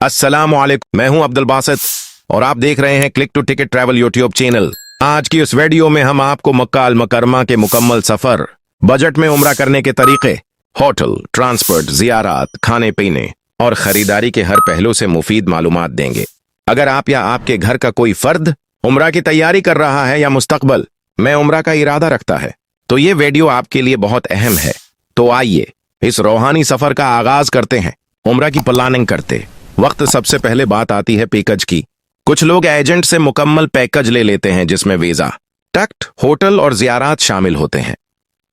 अस्सलाम वालेकुम, मैं हूं अब्दुल बासित और आप देख रहे हैं click to ticket travel YouTube channel. आज की इस वीडियो में हम आपको मक्का अल मुकर्रमा के मुकम्मल सफर, बजट में उम्रा करने के तरीके, होटल, ट्रांसपोर्ट, जियारात, खाने पीने और खरीदारी के हर पहलू से मुफीद मालूमात देंगे। अगर आप या आपके घर का कोई फर्द उम्रा की तैयारी कर रहा है या मुस्तकबल में उम्रा का इरादा रखता है तो ये वीडियो आपके लिए बहुत अहम है। तो आइए इस रूहानी सफर का आगाज करते हैं। उम्रा की प्लानिंग करते वक्त सबसे पहले बात आती है पैकेज की। कुछ लोग एजेंट से मुकम्मल पैकेज ले लेते हैं जिसमें वीजा, टिकट, होटल और जियारात शामिल होते हैं,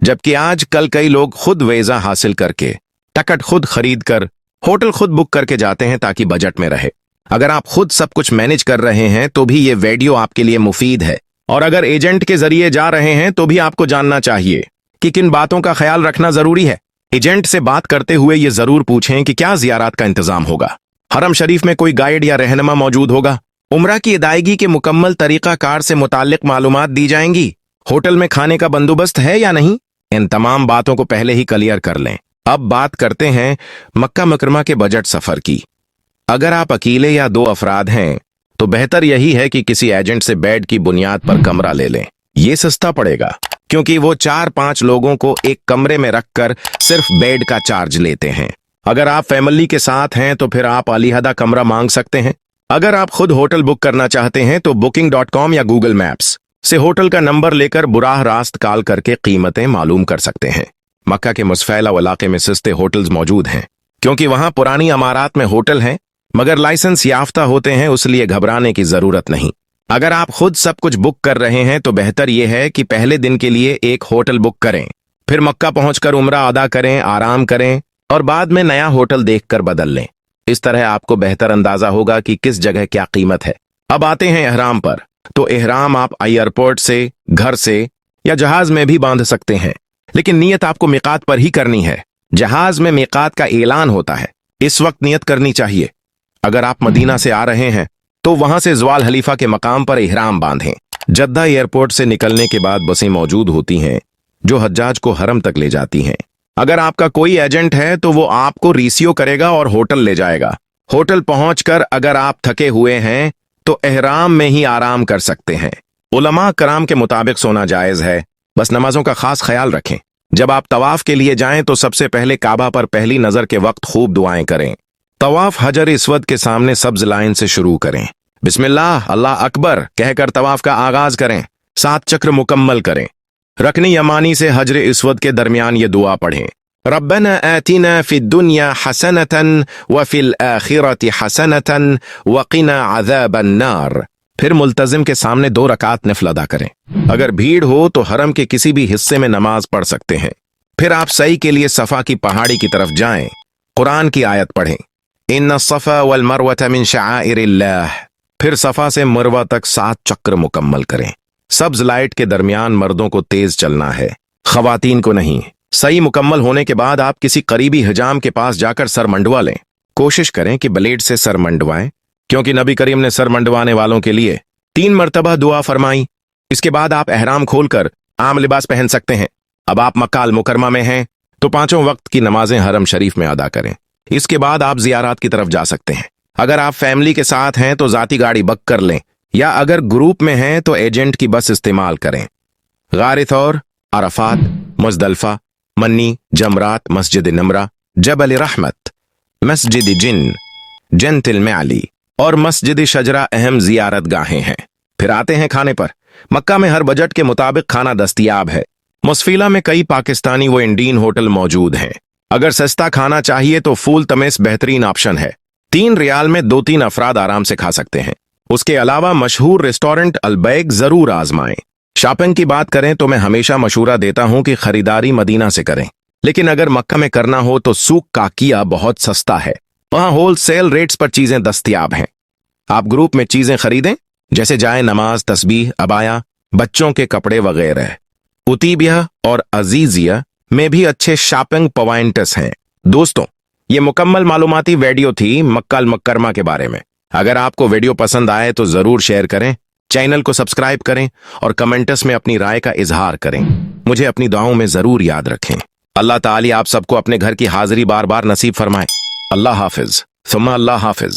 जबकि आज कल कई लोग खुद वीजा हासिल करके, टिकट खुद खरीद कर, होटल खुद बुक करके जाते हैं ताकि बजट में रहे। अगर आप खुद सब कुछ मैनेज कर रहे हैं तो भी ये वीडियो आपके लिए मुफीद है, और अगर एजेंट के जरिए जा रहे हैं तो भी आपको जानना चाहिए कि किन बातों का ख्याल रखना जरूरी है। एजेंट से बात करते हुए ये जरूर पूछें कि क्या जियारात का इंतजाम होगा, हरम शरीफ में कोई गाइड या रहनुमा मौजूद होगा, उम्रा की अदायगी के मुकम्मल तरीका कार से मुताल्लिक मालूमात दी जाएंगी, होटल में खाने का बंदोबस्त है या नहीं। इन तमाम बातों को पहले ही क्लियर कर लें। अब बात करते हैं मक्का मुकर्रमा के बजट सफर की। अगर आप अकेले या दो अफराद हैं तो बेहतर यही है कि किसी एजेंट से बेड की बुनियाद पर कमरा ले लें। ये सस्ता पड़ेगा क्योंकि वो 4-5 लोगों को एक कमरे में रखकर सिर्फ बेड का चार्ज लेते हैं। अगर आप फैमिली के साथ हैं तो फिर आप अलहदा कमरा मांग सकते हैं। अगर आप खुद होटल बुक करना चाहते हैं तो booking.com या गूगल मैप्स से होटल का नंबर लेकर बुराह रास्त कॉल करके कीमतें मालूम कर सकते हैं। मक्का के मुसफैला इलाके में सस्ते होटल्स मौजूद हैं क्योंकि वहां पुरानी इमारत में होटल हैं मगर लाइसेंस याफ्ता होते हैं, इसलिए घबराने की जरूरत नहीं। अगर आप खुद सब कुछ बुक कर रहे हैं तो बेहतर यह है कि पहले दिन के लिए एक होटल बुक करें, फिर मक्का पहुंचकर उम्रा अदा करें, आराम करें और बाद में नया होटल देखकर बदल लें। इस तरह आपको बेहतर अंदाजा होगा कि किस जगह क्या कीमत है। अब आते हैं एहराम पर। तो एहराम आप एयरपोर्ट से, घर से या जहाज में भी बांध सकते हैं, लेकिन नियत आपको मीकात पर ही करनी है। जहाज में मीकात का ऐलान होता है, इस वक्त नियत करनी चाहिए। अगर आप मदीना से आ रहे हैं तो वहां से ज़वाल हलीफा के मकाम पर इहराम बांधें। जद्दा एयरपोर्ट से निकलने के बाद बसें मौजूद होती हैं जो हज्जाज को हरम तक ले जाती हैं। अगर आपका कोई एजेंट है तो वो आपको रिसीव करेगा और होटल ले जाएगा। होटल पहुंचकर अगर आप थके हुए हैं तो एहराम में ही आराम कर सकते हैं। उलमा कराम के मुताबिक सोना जायज है, बस नमाजों का खास ख्याल रखें। जब आप तवाफ के लिए जाएं तो सबसे पहले काबा पर पहली नजर के वक्त खूब दुआएं करें। तवाफ हजर इस्वद के सामने सब्ज लाइन से शुरू करें। बिस्मिल्लाह अल्लाह अकबर कहकर तवाफ का आगाज करें। 7 चक्र मुकम्मल करें। रकनी यमानी से हजर इस्वद के दरमियान ये दुआ पढ़ें, रब्बना आतिना फिद दुनिया हसनतन व फिल आखिरति हसनतन व क़िना अज़ाबन नार। फिर मुल्तजिम के सामने 2 रकात नफल अदा करें। अगर भीड़ हो तो हरम के किसी भी हिस्से में नमाज पढ़ सकते हैं। फिर आप सई के लिए सफा की पहाड़ी की तरफ जाएं। कुरान की आयत पढ़ें, इन्ना सफा वल मरवत मिन शआइरिल्लाह। फिर सफा से मरवा तक 7 चक्र मुकम्मल करें। सब्ज लाइट के दरमियान मर्दों को तेज चलना है, खवातीन को नहीं। सही मुकम्मल होने के बाद आप किसी करीबी हिजाम के पास जाकर सर मंडवा लें। कोशिश करें कि ब्लेड से सर मंडवाएं क्योंकि नबी करीम ने सर मंडवाने वालों के लिए 3 मरतबा दुआ फरमाई। इसके बाद आप एहराम खोलकर आम लिबास पहन सकते हैं। अब आप मक्का अल मुकर्रमा में हैं तो 5 वक्त की नमाजें हरम शरीफ में अदा करें। इसके बाद आप जियारात की तरफ जा सकते हैं। अगर आप फैमिली के साथ हैं तो जाती गाड़ी बुक कर लें, या अगर ग्रुप में हैं तो एजेंट की बस इस्तेमाल करें। गार थौर, अरफात, मुज़दलिफा, मन्नी, जमरात, मस्जिद नमरा, जबल रहमत, मस्जिद जिन, जन्नतुल मअली और मस्जिद शजरा अहम जियारत गाहें हैं। फिर आते हैं खाने पर। मक्का में हर बजट के मुताबिक खाना दस्तयाब है। मुसफीला में कई पाकिस्तानी व इंडियन होटल मौजूद हैं। अगर सस्ता खाना चाहिए तो फूल तमेस बेहतरीन ऑप्शन है। 3 रियाल में 2-3 अफराद आराम से खा सकते हैं। उसके अलावा मशहूर रेस्टोरेंट अलबैग जरूर आजमाएं। शॉपिंग की बात करें तो मैं हमेशा मशूरा देता हूं कि खरीदारी मदीना से करें, लेकिन अगर मक्का में करना हो तो सूक काकिया बहुत सस्ता है। वहां होलसेल रेट्स पर चीजें दस्तयाब हैं। आप ग्रुप में चीजें खरीदें जैसे जाए नमाज, तस्बीह, अबाया, बच्चों के कपड़े वगैरह। उतीबिया और अजीजिया में भी अच्छे शॉपिंग पॉइंट्स हैं। दोस्तों, ये मुकम्मल मालूमाती वीडियो थी मक्का अल मुकर्रमा के बारे में। अगर आपको वीडियो पसंद आए तो जरूर शेयर करें, चैनल को सब्सक्राइब करें और कमेंट्स में अपनी राय का इजहार करें। मुझे अपनी दुआओं में जरूर याद रखें। अल्लाह ताली आप सबको अपने घर की हाजिरी बार बार नसीब फरमाए। अल्लाह हाफिज, सुम्मा अल्लाह हाफिज।